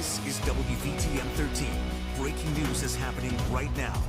This is WVTM 13. Breaking news is happening right now.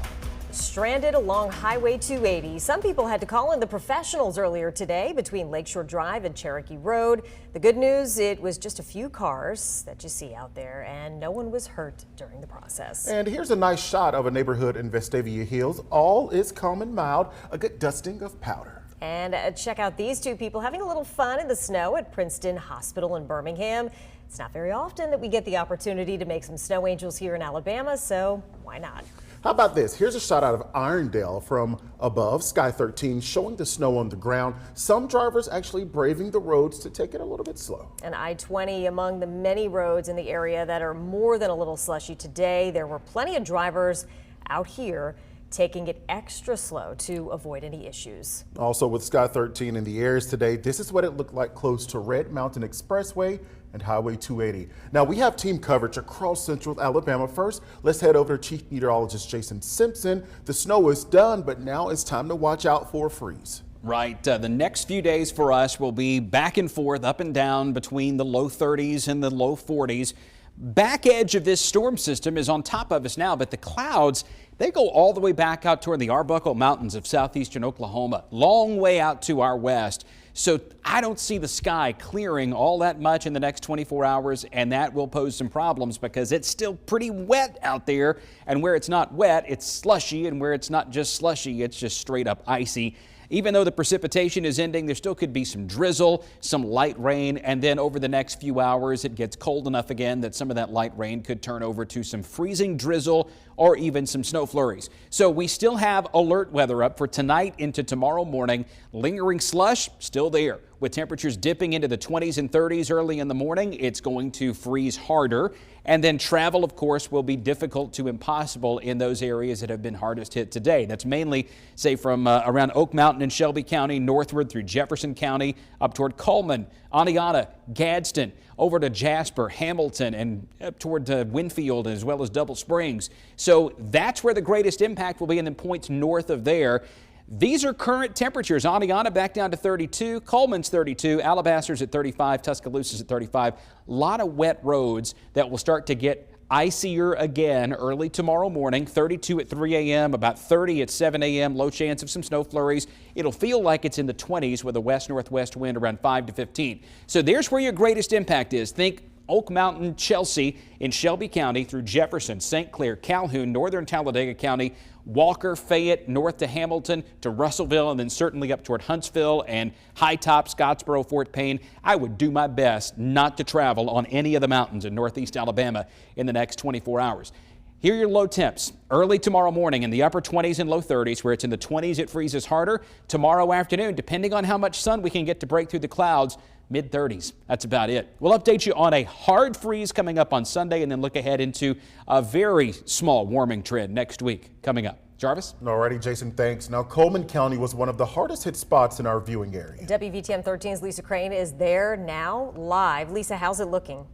Stranded along Highway 280. Some people had to call in the professionals earlier today between Lakeshore Drive and Cherokee Road. The good news, it was just a few cars that you see out there and no one was hurt during the process. And here's a nice shot of a neighborhood in Vestavia Hills. All is calm and mild, a good dusting of powder. And check out these two people having a little fun in the snow at Princeton Hospital in Birmingham. It's not very often that we get the opportunity to make some snow angels here in Alabama, so why not? How about this? Here's a shot out of Irondale from above, Sky 13, showing the snow on the ground. Some drivers actually braving the roads to take it a little bit slow. And I-20 among the many roads in the area that are more than a little slushy today. There were plenty of drivers out here taking it extra slow to avoid any issues. Also with Sky 13 in the airs today, this is what it looked like close to Red Mountain Expressway and Highway 280. Now we have team coverage across central Alabama. First, let's head over to Chief Meteorologist Jason Simpson. The snow is done, but now it's time to watch out for a freeze. Right. The next few days for us will be back and forth, up and down between the low 30s and the low 40s. Back edge of this storm system is on top of us now, but the clouds, they go all the way back out toward the Arbuckle Mountains of southeastern Oklahoma, long way out to our west. So I don't see the sky clearing all that much in the next 24 hours, and that will pose some problems because it's still pretty wet out there. And where it's not wet, it's slushy, and where it's not just slushy, it's just straight up icy. Even though the precipitation is ending, there still could be some drizzle, some light rain, and then over the next few hours, it gets cold enough again that some of that light rain could turn over to some freezing drizzle or even some snow flurries. So we still have alert weather up for tonight into tomorrow morning. Lingering slush still there. With temperatures dipping into the 20s and 30s early in the morning, it's going to freeze harder. And then travel, of course, will be difficult to impossible in those areas that have been hardest hit today. That's mainly, say, from around Oak Mountain in Shelby County, northward through Jefferson County, up toward Coleman, Aniata, Gadsden, over to Jasper, Hamilton, and up toward Winfield, as well as Double Springs. So that's where the greatest impact will be, and then points north of there. These are current temperatures. Aniata back down to 32, Coleman's 32, Alabaster's at 35, Tuscaloosa's at 35. A lot of wet roads that will start to get icier again early tomorrow morning. 32 at 3 a.m., about 30 at 7 a.m., low chance of some snow flurries. It'll feel like it's in the 20s with a west-northwest wind around 5 to 15. So there's where your greatest impact is. Think Oak Mountain, Chelsea in Shelby County through Jefferson, St. Clair, Calhoun, northern Talladega County, Walker, Fayette, north to Hamilton, to Russellville, and then certainly up toward Huntsville and High Top, Scottsboro, Fort Payne. I would do my best not to travel on any of the mountains in northeast Alabama in the next 24 hours. Here are your low temps. Early tomorrow morning in the upper 20s and low 30s. Where it's in the 20s, it freezes harder. Tomorrow afternoon, depending on how much sun we can get to break through the clouds, mid-30s. That's about it. We'll update you on a hard freeze coming up on Sunday, and then look ahead into a very small warming trend next week coming up. Jarvis? Alrighty, Jason, thanks. Now, Coleman County was one of the hardest hit spots in our viewing area. WVTM 13's Lisa Crane is there now live. Lisa, how's it looking?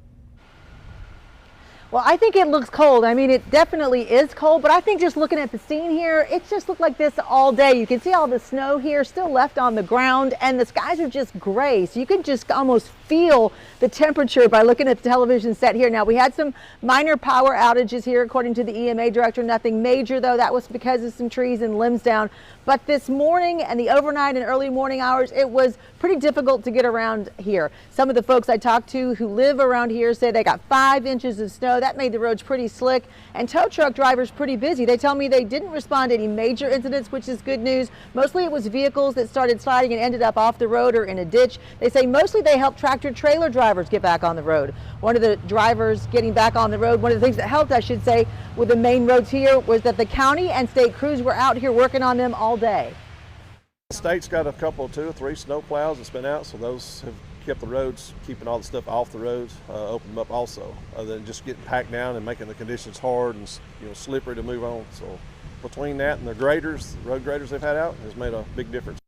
Well, I think it looks cold. I mean, it definitely is cold, but I think just looking at the scene here, it's just looked like this all day. You can see all the snow here still left on the ground, and the skies are just gray. So you can just almost feel the temperature by looking at the television set here. Now, we had some minor power outages here, according to the EMA director. Nothing major, though. That was because of some trees and limbs down. But this morning and the overnight and early morning hours, it was pretty difficult to get around here. Some of the folks I talked to who live around here say they got 5 inches of snow. That made the roads pretty slick, and tow truck drivers pretty busy. They tell me they didn't respond to any major incidents, which is good news. Mostly it was vehicles that started sliding and ended up off the road or in a ditch. They say mostly they helped tractor trailer drivers get back on the road. One of the drivers getting back on the road, one of the things that helped, I should say, with the main roads here was that the county and state crews were out here working on them all day. The state's got a couple, 2 or 3 snow plows that's been out, so those have kept the roads, keeping all the stuff off the roads, open them up also, other than just getting packed down and making the conditions hard and slippery to move on. So between that and the graders, the road graders they've had out, has made a big difference.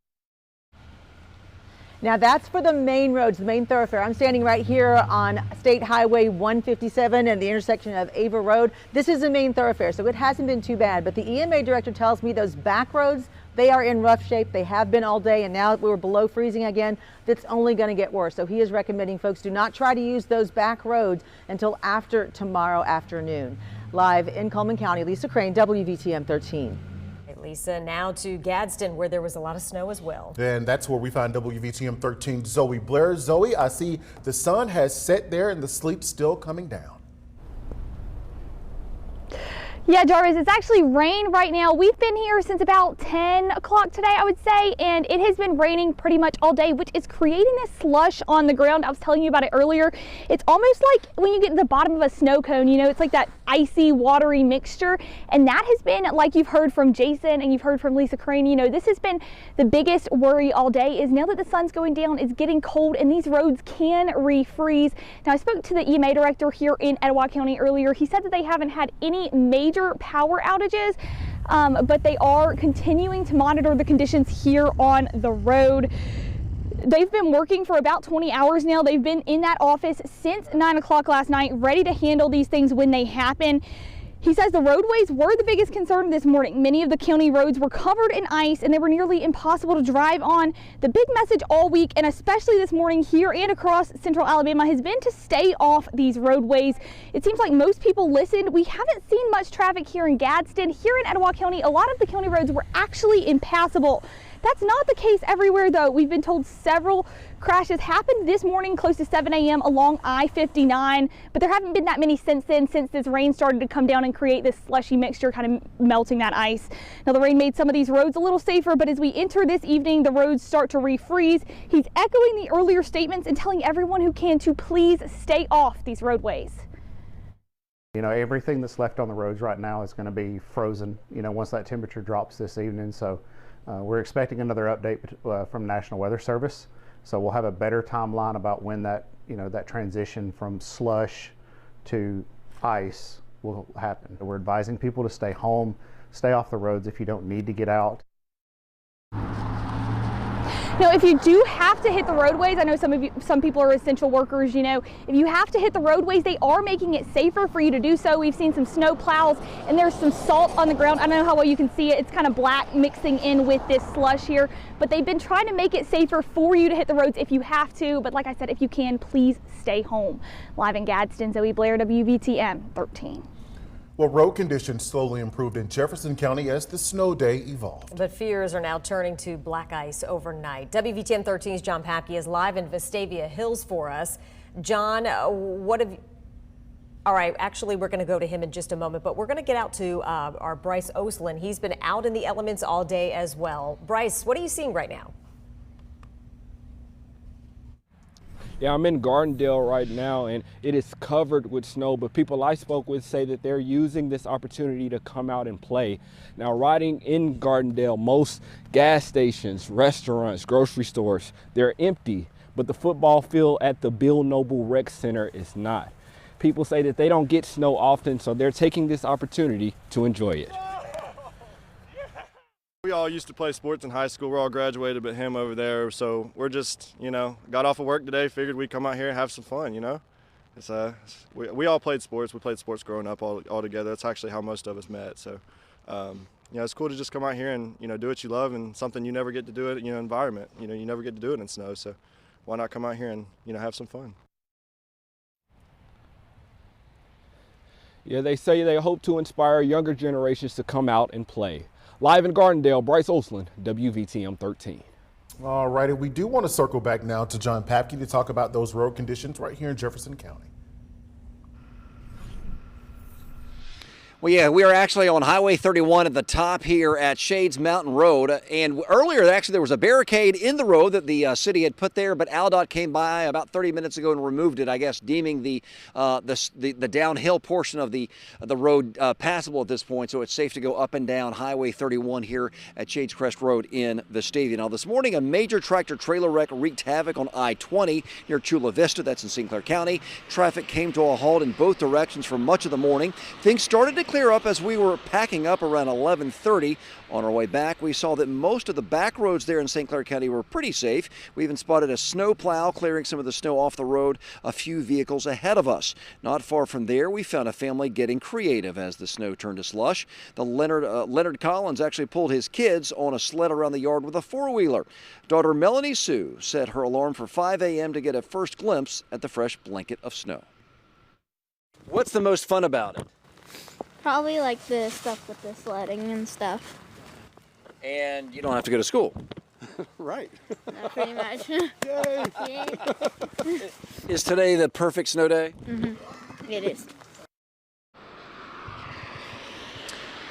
Now that's for the main roads, the main thoroughfare. I'm standing right here on State Highway 157 and the intersection of Ava Road. This is the main thoroughfare, so it hasn't been too bad, but the EMA director tells me those back roads They are in rough shape. They have been all day, and now we're below freezing again. That's only going to get worse. So he is recommending folks do not try to use those back roads until after tomorrow afternoon. Live in Cullman County, Lisa Crane, WVTM 13. Lisa, now to Gadsden, where there was a lot of snow as well. And that's where we find WVTM 13 Zoe Blair. Zoe, I see the sun has set there and the sleep's still coming down. Yeah, Jarvis, it's actually rain right now. We've been here since about 10 o'clock today, I would say, and it has been raining pretty much all day, which is creating this slush on the ground. I was telling you about it earlier. It's almost like when you get to the bottom of a snow cone, you know, it's like that icy, watery mixture. And that has been, like you've heard from Jason and you've heard from Lisa Crane, you know, this has been the biggest worry all day is now that the sun's going down, it's getting cold and these roads can refreeze. Now, I spoke to the EMA director here in Etowah County earlier. He said that they haven't had any major power outages, but they are continuing to monitor the conditions here on the road. They've been working for about 20 hours now. They've been in that office since 9 o'clock last night, ready to handle these things when they happen. He says the roadways were the biggest concern this morning. Many of the county roads were covered in ice and they were nearly impossible to drive on. The big message all week, and especially this morning here and across central Alabama, has been to stay off these roadways. It seems like most people listened. We haven't seen much traffic here in Gadsden. Here in Etowah County, a lot of the county roads were actually impassable. That's not the case everywhere, though. We've been told several crashes happened this morning close to 7 a.m. along I-59, but there haven't been that many since then, since this rain started to come down and create this slushy mixture, kind of melting that ice. Now, the rain made some of these roads a little safer, but as we enter this evening, the roads start to refreeze. He's echoing the earlier statements and telling everyone who can to please stay off these roadways. You know, everything that's left on the roads right now is going to be frozen, you know, once that temperature drops this evening. So we're expecting another update from National Weather Service. So we'll have a better timeline about when that, you know, that transition from slush to ice will happen. We're advising people to stay home, stay off the roads if you don't need to get out. Now, if you do have to hit the roadways, I know some people are essential workers, you know, if you have to hit the roadways, they are making it safer for you to do so. We've seen some snow plows and there's some salt on the ground. I don't know how well you can see it. It's kind of black mixing in with this slush here, but they've been trying to make it safer for you to hit the roads if you have to. But like I said, if you can, please stay home. Live in Gadsden, Zoe Blair, WVTM 13. Well, road conditions slowly improved in Jefferson County as the snow day evolved. But fears are now turning to black ice overnight. WVTM 13's John Papke is live in Vestavia Hills for us. John, what have you... All right, actually, we're going to go to him in just a moment, but we're going to get out to our Bryce Oslin. He's been out in the elements all day as well. Bryce, what are you seeing right now? Yeah, I'm in Gardendale right now, and it is covered with snow, but people I spoke with say that they're using this opportunity to come out and play. Now, riding in Gardendale, most gas stations, restaurants, grocery stores, they're empty, but the football field at the Bill Noble Rec Center is not. People say that they don't get snow often, so they're taking this opportunity to enjoy it. We all used to play sports in high school. We're all graduated but him over there. So we're just, you know, got off of work today, figured we'd come out here and have some fun, you know. It's we all played sports. We played sports growing up all together. That's actually how most of us met. So, you know, it's cool to just come out here and, you know, do what you love and something you never get to do it, you know, environment. You know, you never get to do it in snow. So why not come out here and, you know, have some fun. Yeah, they say they hope to inspire younger generations to come out and play. Live in Gardendale, Bryce Oslin, WVTM 13. All righty, we do want to circle back now to John Papke to talk about those road conditions right here in Jefferson County. Well, yeah, we are actually on Highway 31 at the top here at Shades Mountain Road. And earlier, actually, there was a barricade in the road that the city had put there, but ALDOT came by about 30 minutes ago and removed it, I guess, deeming the downhill portion of the road passable at this point. So it's safe to go up and down Highway 31 here at Shades Crest Road in Vestavia. Now, this morning, a major tractor-trailer wreck wreaked havoc on I-20 near Chula Vista. That's in St. Clair County. Traffic came to a halt in both directions for much of the morning. Things started to clear up as we were packing up around 11:30. On our way back, we saw that most of the back roads there in St. Clair County were pretty safe. We even spotted a snow plow clearing some of the snow off the road, a few vehicles ahead of us. Not far from there, we found a family getting creative as the snow turned to slush. The Leonard Collins actually pulled his kids on a sled around the yard with a four-wheeler. Daughter Melanie Sue set her alarm for 5 a.m. to get a first glimpse at the fresh blanket of snow. What's the most fun about it? Probably like the stuff with the sledding and stuff. And you don't have to go to school. Right. No, pretty much. Yay! Is today the perfect snow day? Mm-hmm. It is.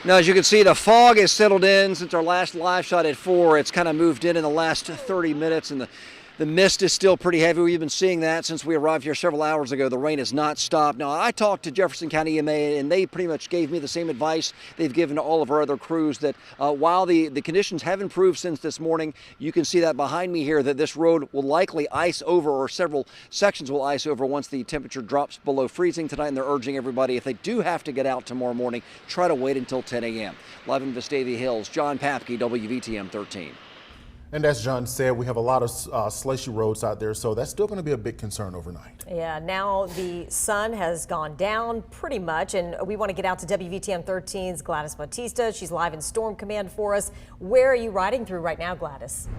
Now, as you can see, the fog has settled in since our last live shot at 4. It's kind of moved in the last 30 minutes, and the mist is still pretty heavy. We've been seeing that since we arrived here several hours ago. The rain has not stopped. Now, I talked to Jefferson County EMA, and they pretty much gave me the same advice they've given to all of our other crews, that while the conditions have improved since this morning, you can see that behind me here, that this road will likely ice over, or several sections will ice over once the temperature drops below freezing tonight. And they're urging everybody, if they do have to get out tomorrow morning, try to wait until 10 a.m. Live in Vestavia Hills, John Papke, WVTM 13. And as John said, we have a lot of slushy roads out there, so that's still going to be a big concern overnight. Yeah, now the sun has gone down pretty much, and we want to get out to WVTM 13's Gladys Bautista. She's live in Storm Command for us. Where are you riding through right now, Gladys?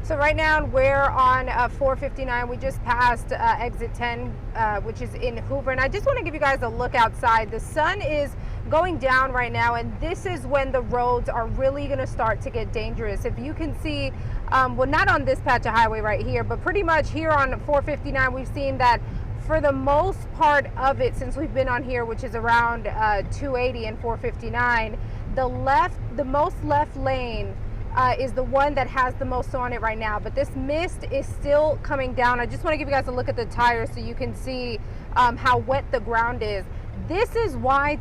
So right now we're on 459. We just passed exit 10, which is in Hoover. And I just want to give you guys a look outside. The sun is going down right now, and this is when the roads are really going to start to get dangerous. If you can see, well, not on this patch of highway right here, but pretty much here on 459, we've seen that for the most part of it since we've been on here, which is around 280 and 459, the most left lane is the one that has the most on it right now. But this mist is still coming down. I just want to give you guys a look at the tires so you can see how wet the ground is. This is why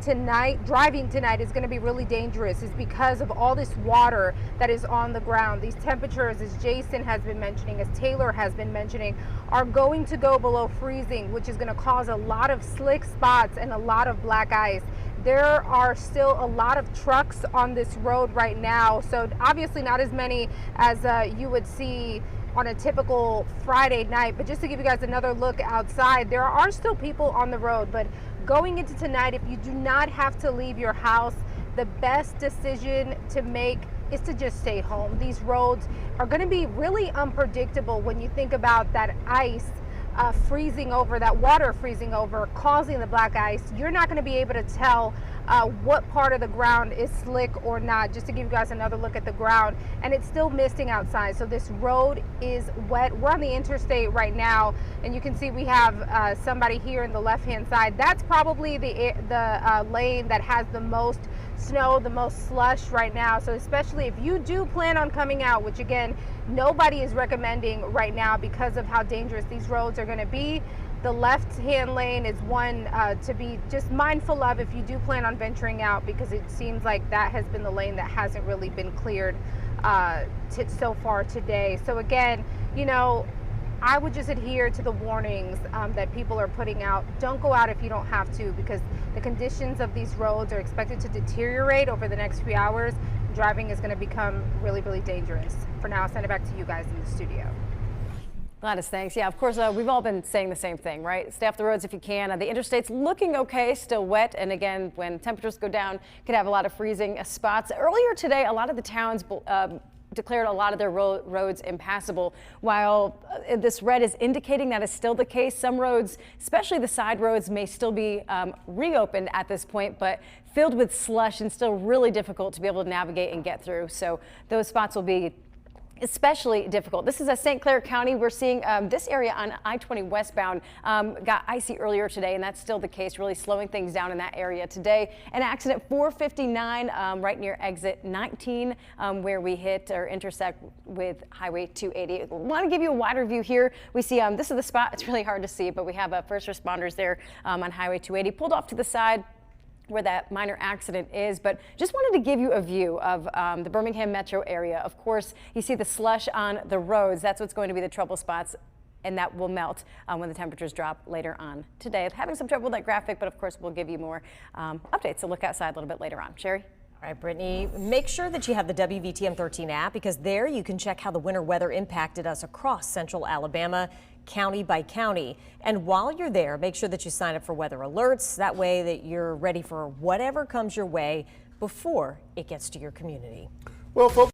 driving tonight is going to be really dangerous, is because of all this water that is on the ground. These temperatures, as Jason has been mentioning, as Taylor has been mentioning, are going to go below freezing, which is going to cause a lot of slick spots and a lot of black ice. There are still a lot of trucks on this road right now, so obviously not as many as you would see on a typical Friday night. But just to give you guys another look outside, there are still people on the road. But going into tonight, if you do not have to leave your house, the best decision to make is to just stay home. These roads are going to be really unpredictable when you think about that ice freezing over, that water freezing over, causing the black ice. You're not going to be able to tell what part of the ground is slick or not. Just to give you guys another look at the ground, and it's still misting outside, so this road is wet. We're on the interstate right now, and you can see we have somebody here in the left hand side. That's probably the lane that has the most snow, the most slush right now. So especially if you do plan on coming out, which again, nobody is recommending right now because of how dangerous these roads are going to be, the left hand lane is one to be just mindful of if you do plan on venturing out, because it seems like that has been the lane that hasn't really been cleared so far today. So again, you know, I would just adhere to the warnings that people are putting out. Don't go out if you don't have to, because the conditions of these roads are expected to deteriorate over the next few hours. Driving is going to become really, really dangerous. For now, I'll send it back to you guys in the studio. Gladys, thanks. Yeah, of course, we've all been saying the same thing, right? Stay off the roads if you can. The interstate's looking okay, still wet. And again, when temperatures go down, could have a lot of freezing spots. Earlier today, a lot of the towns declared a lot of their roads impassable. While this red is indicating that is still the case, some roads, especially the side roads, may still be reopened at this point, but filled with slush and still really difficult to be able to navigate and get through. So those spots will be especially difficult. This is a St. Clair County. We're seeing this area on I-20 westbound got icy earlier today, and that's still the case, really slowing things down in that area today. An accident 459 right near exit 19 where we hit or intersect with Highway 280. I want to give you a wider view here. We see this is the spot. It's really hard to see, but we have first responders there on Highway 280 pulled off to the side where that minor accident is, but just wanted to give you a view of the Birmingham metro area. Of course, you see the slush on the roads. That's what's going to be the trouble spots and that will melt when the temperatures drop later on today. Having some trouble with that graphic, but of course we'll give you more updates. So look outside a little bit later on. Sherry? All right, Brittany, make sure that you have the WVTM 13 app, because there you can check how the winter weather impacted us across central Alabama, county by county. And while you're there, make sure that you sign up for weather alerts. That way that you're ready for whatever comes your way before it gets to your community. Well, folks.